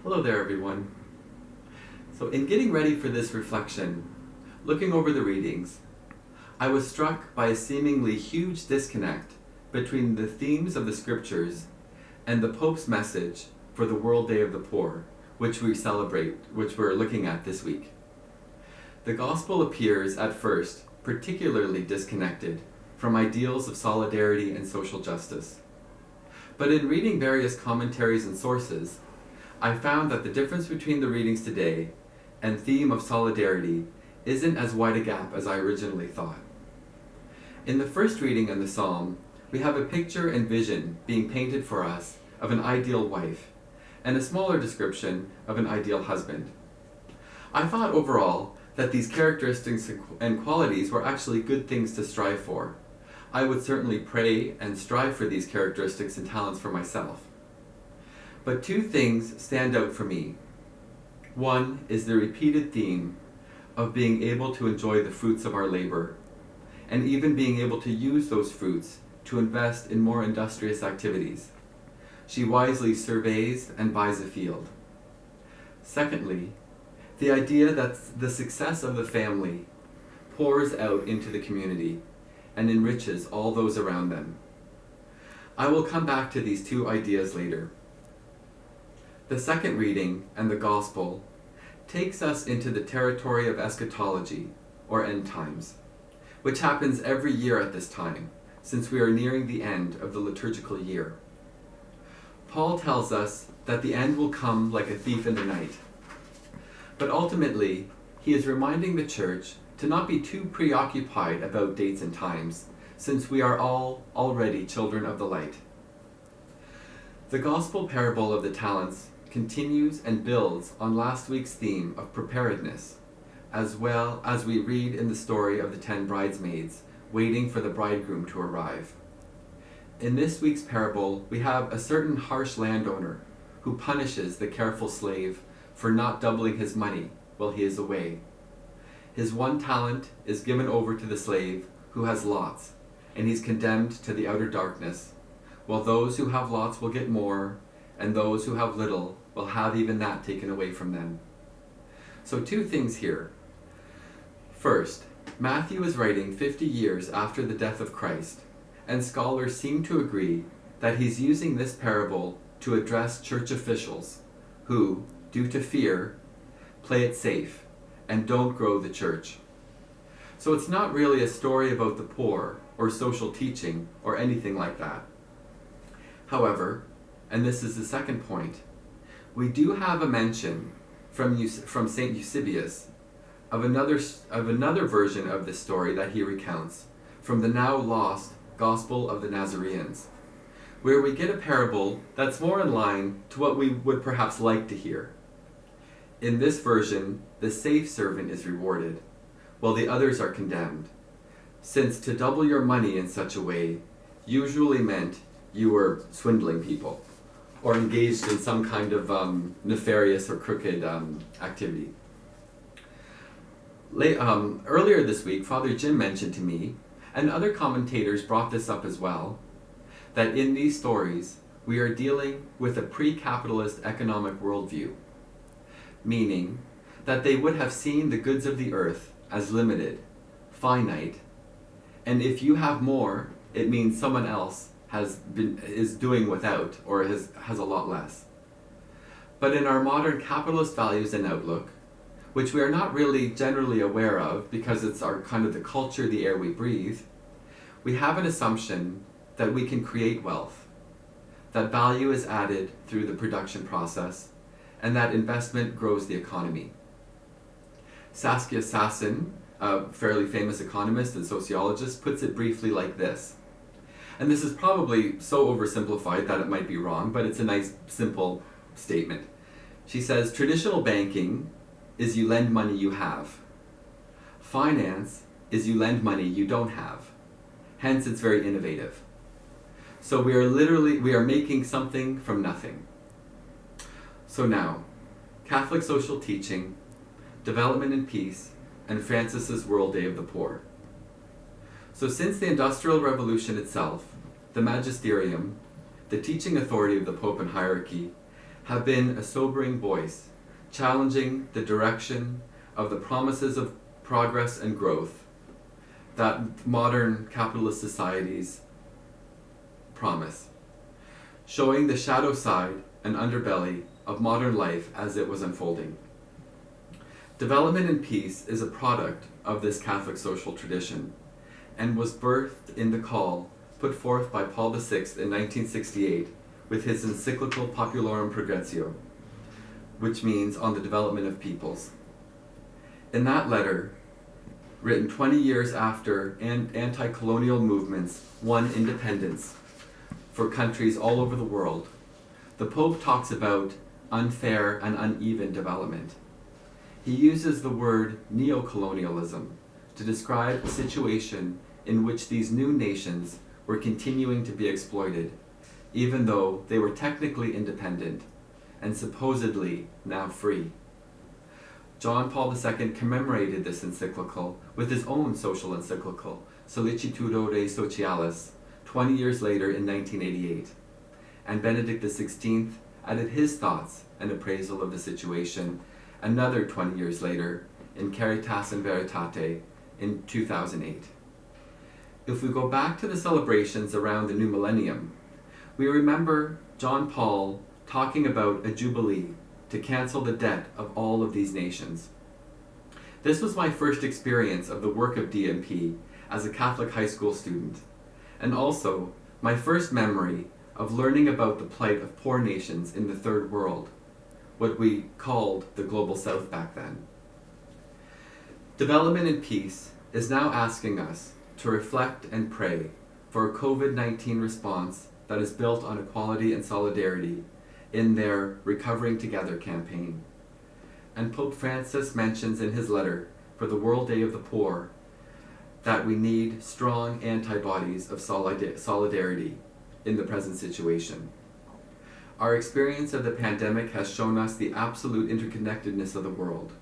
Hello there, everyone. So, in getting ready for this reflection, looking over the readings, I was struck by a seemingly huge disconnect between the themes of the scriptures and the Pope's message for the World Day of the Poor, which we're looking at this week. The Gospel appears at first particularly disconnected from ideals of solidarity and social justice. But in reading various commentaries and sources, I found that the difference between the readings today and theme of solidarity isn't as wide a gap as I originally thought. In the first reading in the psalm, we have a picture and vision being painted for us of an ideal wife, and a smaller description of an ideal husband. I thought overall that these characteristics and qualities were actually good things to strive for. I would certainly pray and strive for these characteristics and talents for myself. But two things stand out for me. One is the repeated theme of being able to enjoy the fruits of our labor, and even being able to use those fruits to invest in more industrious activities. She wisely surveys and buys a field. Secondly, the idea that the success of the family pours out into the community and enriches all those around them. I will come back to these two ideas later. The second reading and the Gospel takes us into the territory of eschatology, or end times, which happens every year at this time, since we are nearing the end of the liturgical year. Paul tells us that the end will come like a thief in the night. But ultimately, he is reminding the church to not be too preoccupied about dates and times, since we are all already children of the light. The Gospel parable of the talents continues and builds on last week's theme of preparedness, as well as we read in the story of the 10 bridesmaids waiting for the bridegroom to arrive. In this week's parable, we have a certain harsh landowner who punishes the careful slave for not doubling his money while he is away. His 1 talent is given over to the slave who has lots, and he's condemned to the outer darkness, while those who have lots will get more, and those who have little will have even that taken away from them. So 2 things here. First, Matthew is writing 50 years after the death of Christ, and scholars seem to agree that he's using this parable to address church officials who, due to fear, play it safe and don't grow the church. So it's not really a story about the poor or social teaching or anything like that. However, and this is the second point, we do have a mention from St. Eusebius of another version of this story that he recounts from the now lost Gospel of the Nazareans, where we get a parable that's more in line to what we would perhaps like to hear. In this version, the safe servant is rewarded, while the others are condemned, since to double your money in such a way usually meant you were swindling people, or engaged in some kind of nefarious or crooked activity. Earlier this week, Father Jim mentioned to me, and other commentators brought this up as well, that in these stories we are dealing with a pre-capitalist economic worldview, meaning that they would have seen the goods of the earth as limited, finite, and if you have more, it means someone else is doing without, or has a lot less. But in our modern capitalist values and outlook, which we are not really generally aware of because it's our kind of the culture, the air we breathe, we have an assumption that we can create wealth, that value is added through the production process, and that investment grows the economy. Saskia Sassen, a fairly famous economist and sociologist, puts it briefly like this. And this is probably so oversimplified that it might be wrong, but it's a nice, simple statement. She says, traditional banking is you lend money you have. Finance is you lend money you don't have. Hence, it's very innovative. So we are making something from nothing. So now, Catholic social teaching, development and peace, and Francis's World Day of the Poor. So since the Industrial Revolution itself, the magisterium, the teaching authority of the Pope and hierarchy, have been a sobering voice, challenging the direction of the promises of progress and growth that modern capitalist societies promise, showing the shadow side and underbelly of modern life as it was unfolding. Development and Peace is a product of this Catholic social tradition and was birthed in the call put forth by Paul VI in 1968 with his encyclical Populorum Progressio, which means on the development of peoples. In that letter, written 20 years after anti-colonial movements won independence for countries all over the world, the Pope talks about unfair and uneven development. He uses the word neocolonialism to describe a situation in which these new nations were continuing to be exploited, even though they were technically independent and supposedly now free. John Paul II commemorated this encyclical with his own social encyclical, Solicitudo Rei Socialis, 20 years later in 1988. And Benedict XVI added his thoughts and appraisal of the situation another 20 years later in Caritas in Veritate in 2008. If we go back to the celebrations around the new millennium, we remember John Paul talking about a jubilee to cancel the debt of all of these nations. This was my first experience of the work of DMP as a Catholic high school student, and also my first memory of learning about the plight of poor nations in the Third World, what we called the Global South back then. Development and Peace is now asking us to reflect and pray for a COVID-19 response that is built on equality and solidarity in their Recovering Together campaign. And Pope Francis mentions in his letter for the World Day of the Poor that we need strong antibodies of solidarity in the present situation. Our experience of the pandemic has shown us the absolute interconnectedness of the world,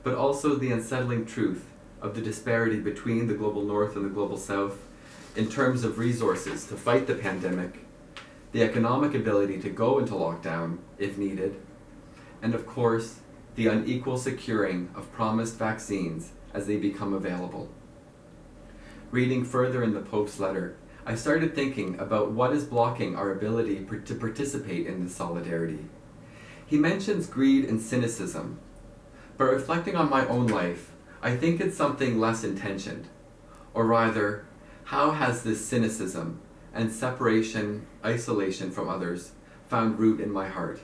but also the unsettling truth of the disparity between the global north and the global south in terms of resources to fight the pandemic, the economic ability to go into lockdown if needed, and of course, the unequal securing of promised vaccines as they become available. Reading further in the Pope's letter, I started thinking about what is blocking our ability to participate in this solidarity. He mentions greed and cynicism, but reflecting on my own life, I think it's something less intentioned, or rather, how has this cynicism and separation, isolation from others found root in my heart?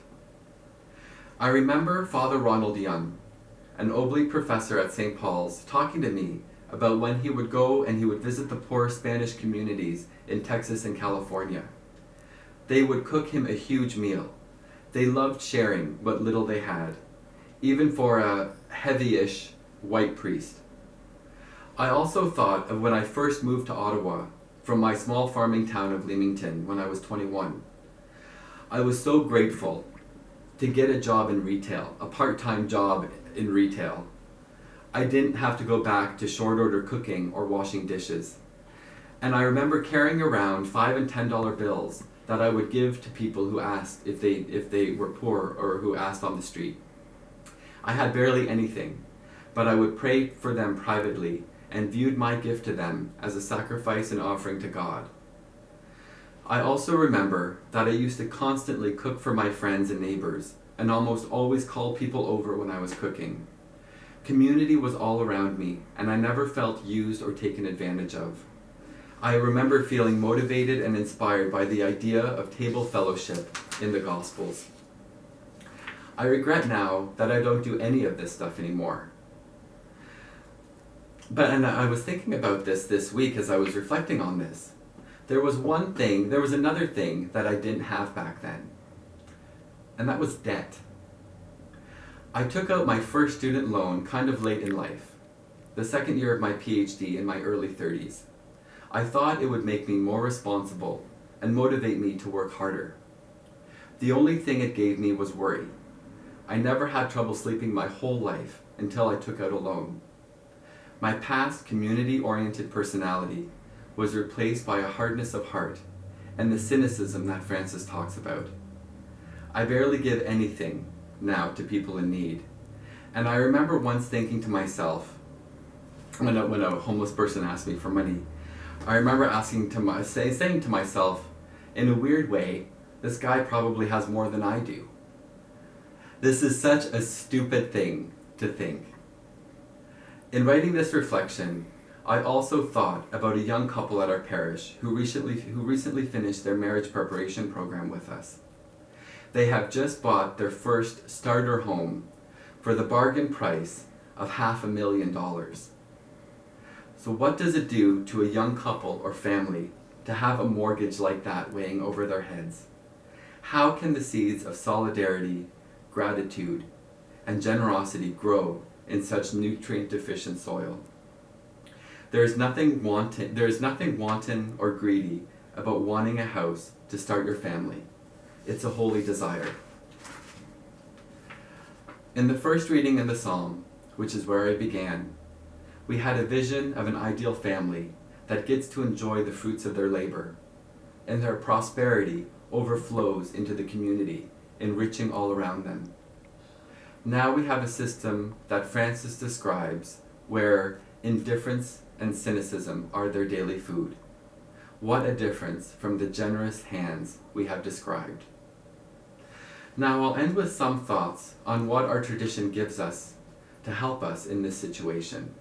I remember Father Ronald Young, an oblique professor at St. Paul's, talking to me about when he would go and he would visit the poor Spanish communities in Texas and California. They would cook him a huge meal. They loved sharing what little they had, even for a heavy-ish white priest. I also thought of when I first moved to Ottawa from my small farming town of Leamington when I was 21. I was so grateful to get a job in retail, a part-time job in retail. I didn't have to go back to short order cooking or washing dishes. And I remember carrying around $5 and $10 bills that I would give to people who asked if they were poor or who asked on the street. I had barely anything, but I would pray for them privately and viewed my gift to them as a sacrifice and offering to God. I also remember that I used to constantly cook for my friends and neighbors and almost always call people over when I was cooking. Community was all around me, and I never felt used or taken advantage of. I remember feeling motivated and inspired by the idea of table fellowship in the Gospels. I regret now that I don't do any of this stuff anymore. And I was thinking about this week as I was reflecting on this. There was another thing that I didn't have back then, and that was debt. I took out my first student loan kind of late in life, the second year of my PhD in my early 30s. I thought it would make me more responsible and motivate me to work harder. The only thing it gave me was worry. I never had trouble sleeping my whole life until I took out a loan. My past community-oriented personality was replaced by a hardness of heart and the cynicism that Francis talks about. I barely give anything now to people in need. And I remember once thinking to myself, when a homeless person asked me for money, I remember saying to myself, in a weird way, this guy probably has more than I do. This is such a stupid thing to think. In writing this reflection, I also thought about a young couple at our parish who recently finished their marriage preparation program with us. They have just bought their first starter home for the bargain price of $500,000. So what does it do to a young couple or family to have a mortgage like that weighing over their heads? How can the seeds of solidarity, gratitude, and generosity grow in such nutrient-deficient soil? There is nothing wanton or greedy about wanting a house to start your family. It's a holy desire. In the first reading in the Psalm, which is where I began, we had a vision of an ideal family that gets to enjoy the fruits of their labor, and their prosperity overflows into the community, enriching all around them. Now we have a system that Francis describes where indifference and cynicism are their daily food. What a difference from the generous hands we have described. Now I'll end with some thoughts on what our tradition gives us to help us in this situation.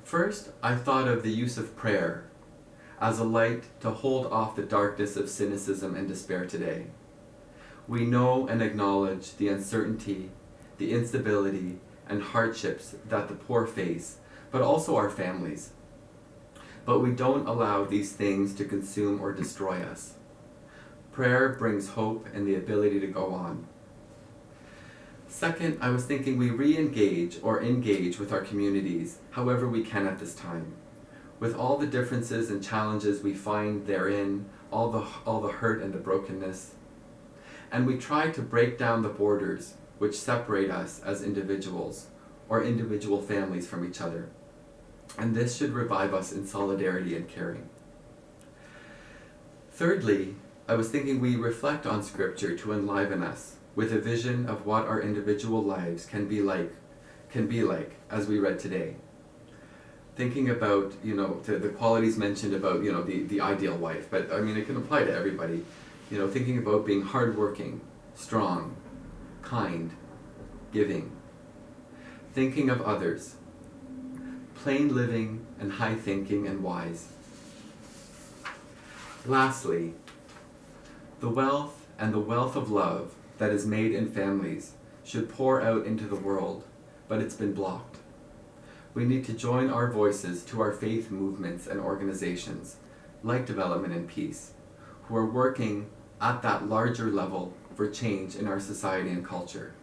First, I thought of the use of prayer as a light to hold off the darkness of cynicism and despair today. We know and acknowledge the uncertainty, the instability, and hardships that the poor face, but also our families. But we don't allow these things to consume or destroy us. Prayer brings hope and the ability to go on. Second, I was thinking we re-engage or engage with our communities however we can at this time. With all the differences and challenges we find therein, all the hurt and the brokenness. And we try to break down the borders which separate us as individuals or individual families from each other. And this should revive us in solidarity and caring. Thirdly, I was thinking we reflect on Scripture to enliven us with a vision of what our individual lives can be like as we read today. Thinking about, the qualities mentioned about, the ideal wife, but I mean, it can apply to everybody. Thinking about being hardworking, strong, kind, giving. Thinking of others, plain living and high thinking and wise. Lastly, the wealth of love that is made in families should pour out into the world, but it's been blocked. We need to join our voices to our faith movements and organizations, like Development and Peace, who are working at that larger level for change in our society and culture.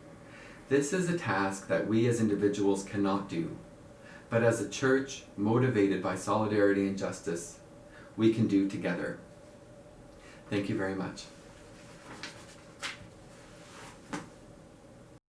This is a task that we as individuals cannot do, but as a church motivated by solidarity and justice, we can do together. Thank you very much.